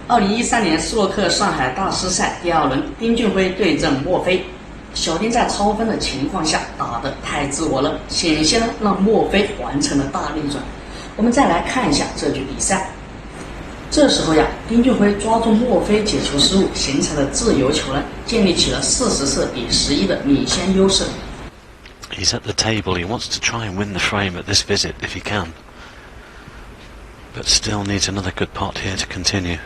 2013年斯洛克上海大师赛第2轮，丁俊晖对阵墨菲。小丁在超分的情况下打得太自我了，险些呢让墨菲完成了大逆转。我们再来看一下这局比赛。这时候呀，丁俊晖抓住墨菲解球失误形成的自由球呢，建立起了44比11的领先优势。He's at the table. He wants to try and win the frame at this visit if he can, but still needs another good pot here to continue.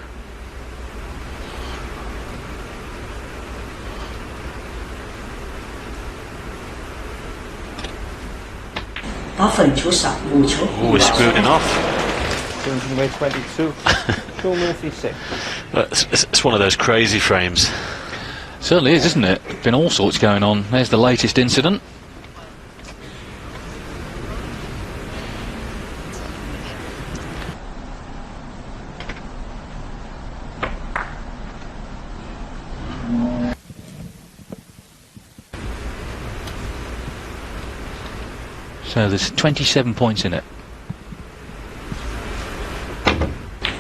打粉球闪5球。Oh, he's screwed it off. Way 22. Sean Murphy 6. It's one of those crazy frames. Certainly is, isn't it? Been all sorts going on. There's the latest incident. So there's 27 points in it.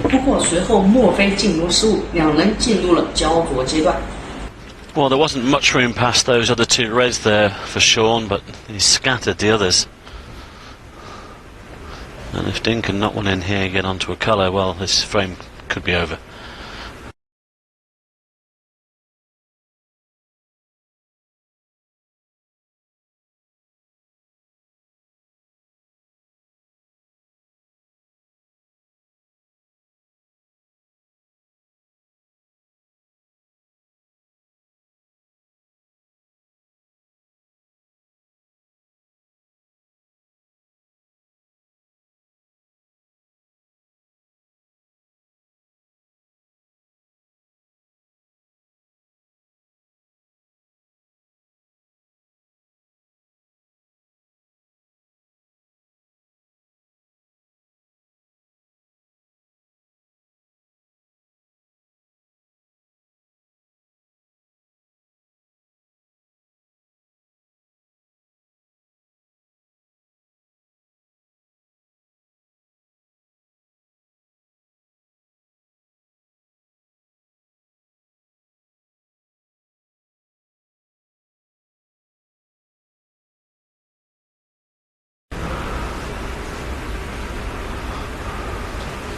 不过随后墨菲进攻失误，两人进入了焦灼阶段。Well, there wasn't much room past those other two reds there for Sean, but he scattered the others. And if Dean can knock one in here and get onto a colour, well, this frame could be over.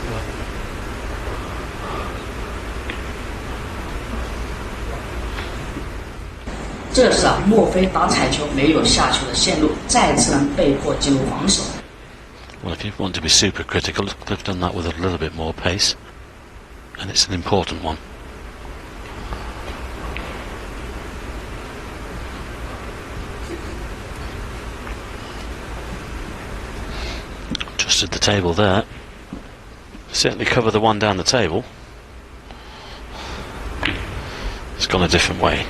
Well, 这时墨菲打彩球没有下球的线路，再次被迫进入防守。Well, if you want to be super critical, they've done that with a little bit more pace, and it's an important one. Adjusted the table there. Certainly cover the one down the table. It's gone a different way.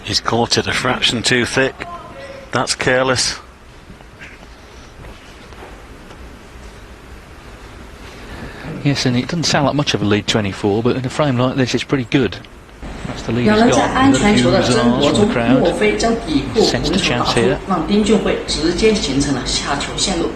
He's caught it a fraction too thick. That's careless. Yes, and it doesn't sound like much of a lead 24, but in a frame like this, it's pretty good. That's the lead he's 两人在 got. 安全球的争夺中， crowd 墨菲将底部红 sensed a 球打 chance 出 here.，让丁俊晖直接形成了下球线路。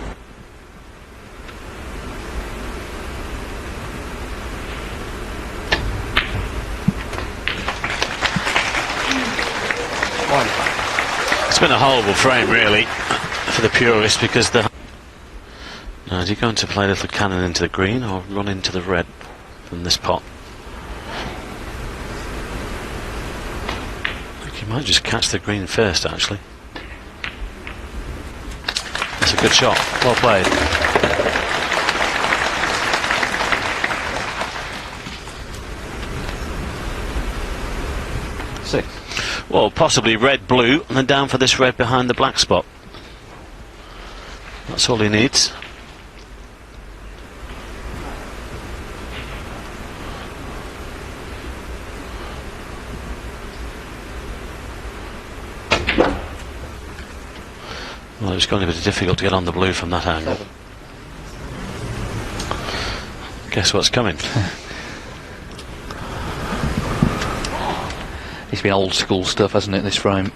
It's been a horrible frame, really, for the purist, because the... Now, is he going to play a little cannon into the green or run into the red from this pot? I think he might just catch the green first, actually. That's a good shot. Well played. Six. Well, possibly red-blue, and then down for this red behind the black spot. That's all he needs. it's going to be difficult to get on the blue from that angle. Guess what's coming? It's been old school stuff, hasn't it, this frame?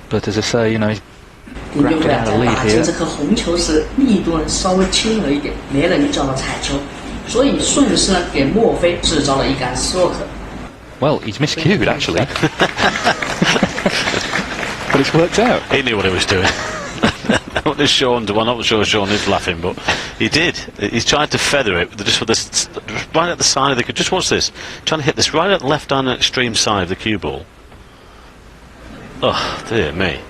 But as I say, you know, he's 丁俊晖 grafted 在 out a lead 打进 here. 这颗红球时力度稍微轻了一点，没人叫到彩球，所以顺势给墨菲制造了一杆斯洛克。 Well, he's miscued actually. But it's worked out. He knew what he was doing. Not Sean, well, not sure Sean is laughing, but he did. He's tried to feather it just with this right at the side of the. Just watch this. Trying to hit this right at the left-hand extreme side of the cue ball. Oh dear me.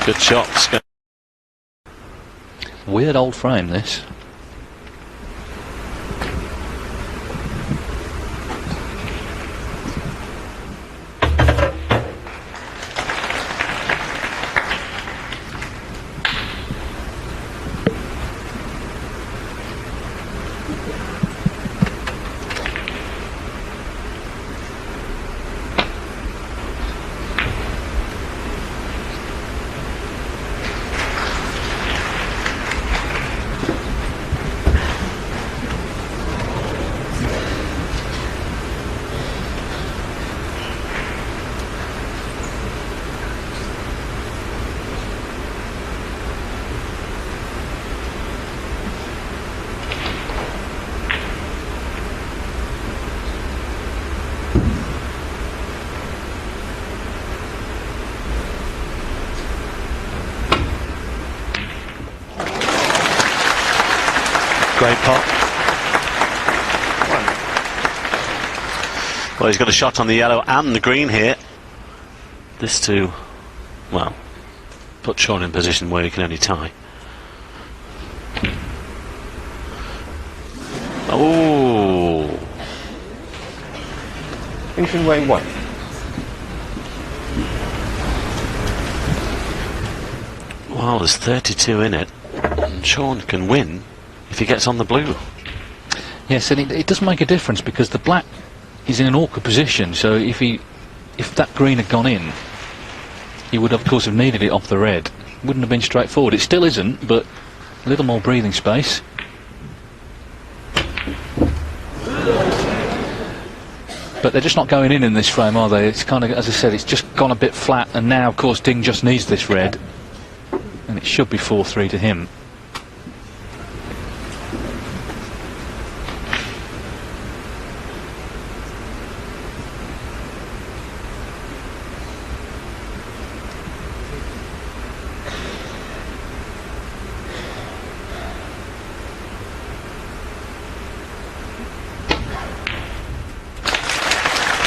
Good shots. Weird old frame, this. Great pot. Well, he's got a shot on the yellow and the green here. This to, well, put Sean in position where he can only tie. Oh. Engine way 1. Well, there's 32 in it, and Sean can win if he gets on the blue. Yes, and it does make a difference because the black is in an awkward position. So if that green had gone in, he would of course have needed it off the red. Wouldn't have been straightforward. It still isn't, but a little more breathing space. But they're just not going in this frame, are they? It's kind of, as I said, it's just gone a bit flat, and now of course Ding just needs this red, and it should be 4-3 to him.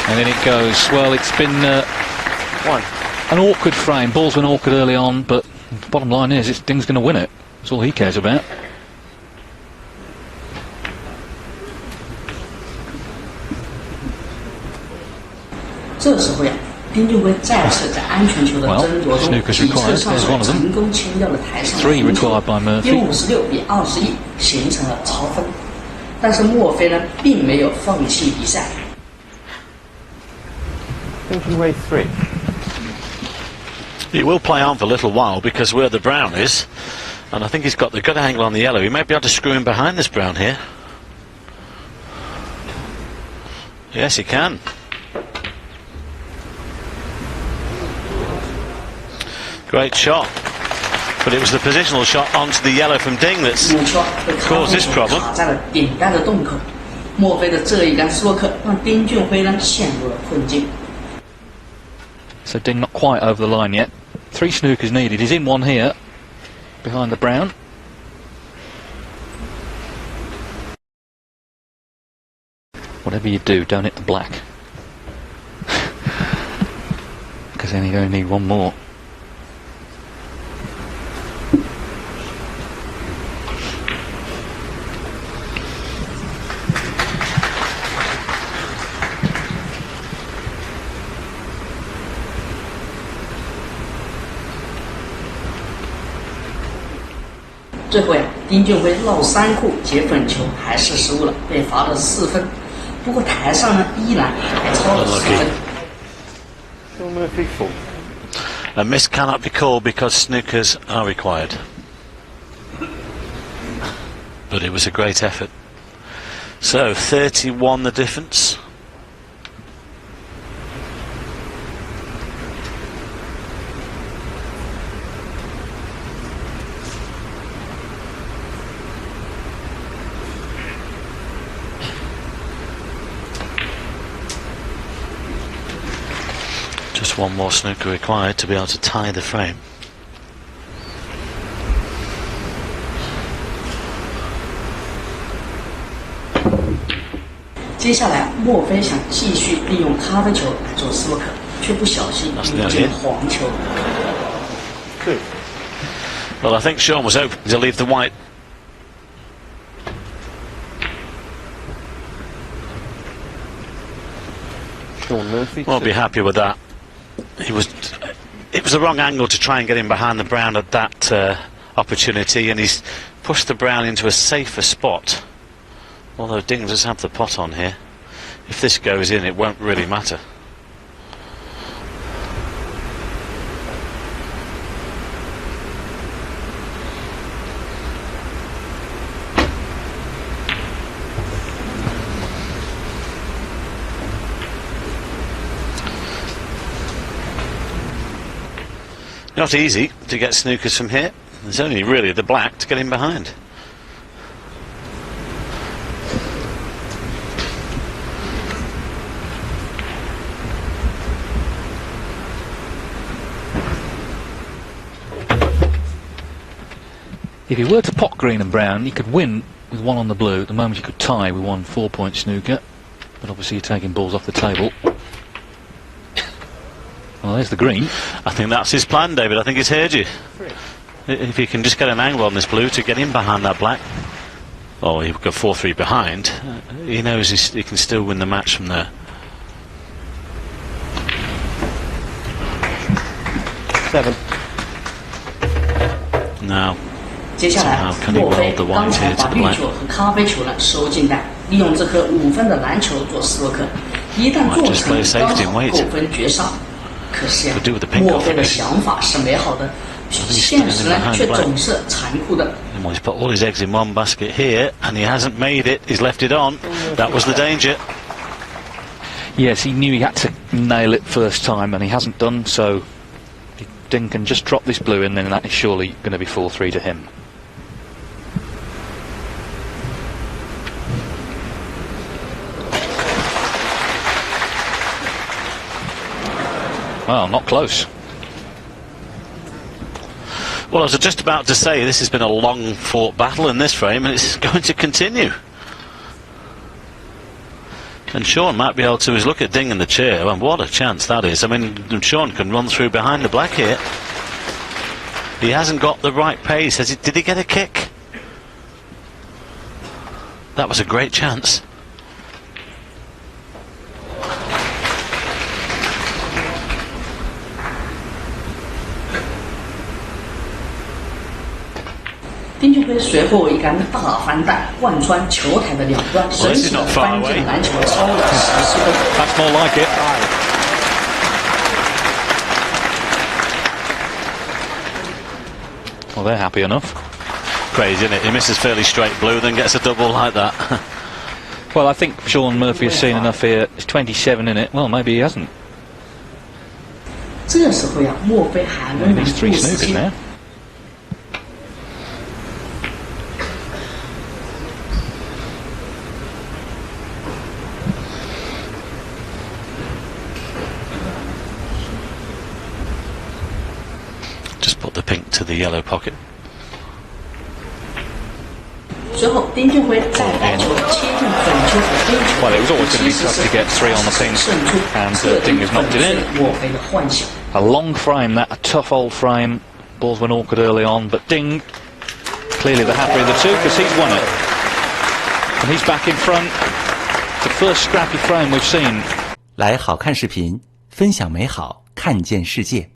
And in it goes. Well, it's been an awkward frame. Ball's been awkward early on, but the bottom line is Ding's going to win it. That's all he cares about. 这时候呀，丁俊晖再次在安全球的争夺中几次上手，成功清掉了台上的红球，以56比21形成了超分。但是墨菲呢，并没有放弃比赛。 Engine way 3. He will play on for a little while because where the brown is, and I think he's got the good angle on the yellow. He may be able to screw him behind this brown here. Yes, he can. Great shot. But it was the positional shot onto the yellow from Ding that's caused this problem. 卡在了顶盖的洞口，墨菲的这一杆斯洛克让丁俊晖呢陷入了困境。 So Ding not quite over the line yet. 3 snookers needed. He's in one here, behind the brown. Whatever you do, don't hit the black. Because then you only need one more.最后呀，丁俊晖绕3库截粉球还是失误了，被罚了4分。不过台上呢依然还超了10分。Sean Murphy 4. A miss cannot be called because snookers are required. But it was a great effort. So 31 the difference. Just one more snooker required to be able to tie the frame. 接下来，墨菲想继续利用咖啡球来做斯诺克，却不小心遇见黄球。Good. Well, I think Sean was hoping to leave the white. Sean Murphy 2. Won't be happy with that. It was the wrong angle to try and get him behind the brown at that opportunity, and he's pushed the brown into a safer spot. Although Ding does have the pot on here. If this goes in, it won't really matter. Not easy to get snookers from here. There's only really the black to get him behind. If he were to pot green and brown, he could win with one on the blue. At the moment, he could tie with one 4-point snooker. But obviously, you're taking balls off the table. Well, there's the green. I think that's his plan, David. I think he's heard you. If he can just get an angle on this blue to get him behind that black, oh, he would go 4-3 behind. He knows he can still win the match from there. 7. Now, 接下来，墨菲刚才把绿球和咖啡球呢收进袋，利用这颗5分的蓝球做斯诺克，一旦做成刚好够分绝杀。可惜啊，墨菲的想法是美好的，现实呢却总是残酷的。 Well, he's put all his eggs in one basket here, and he hasn't made it. He's left it on. That was the danger. Yes, he knew he had to nail it first time, and he hasn't done so. Ding can just drop this blue in, then that is surely going to be 4-3 to him. Well, not close. Well, I was just about to say this has been a long-fought battle in this frame, and it's going to continue. And Sean might be able to look at Ding in the chair, and what a chance that is. I mean, Sean can run through behind the black here. He hasn't got the right pace. Did he get a kick? That was a great chance.丁俊晖随后一杆大翻袋贯穿球台的两端，神奇的翻进篮球，超了14分。 That's more like it. Well, they're happy enough. Crazy, isn't it? He misses fairly straight blue, then gets a double like that. Well, I think Sean Murphy has seen enough here. It's 27 in it. Well, maybe he hasn't. 这时候呀，墨菲还仍然 He's 3 不死 snookers 心。 now. Just put the pink to the yellow pocket. 随后，丁俊晖在白球切进粉球和黑球。 Well, it was always going to be tough to get 3 on the pink, and Ding has knocked it in. 墨菲的幻想。 A long frame, that, a tough old frame. Balls went awkward early on, but Ding, clearly the happier of the two, because he's won it. And he's back in front. The first scrappy frame we've seen. 来好看视频，分享美好，看见世界。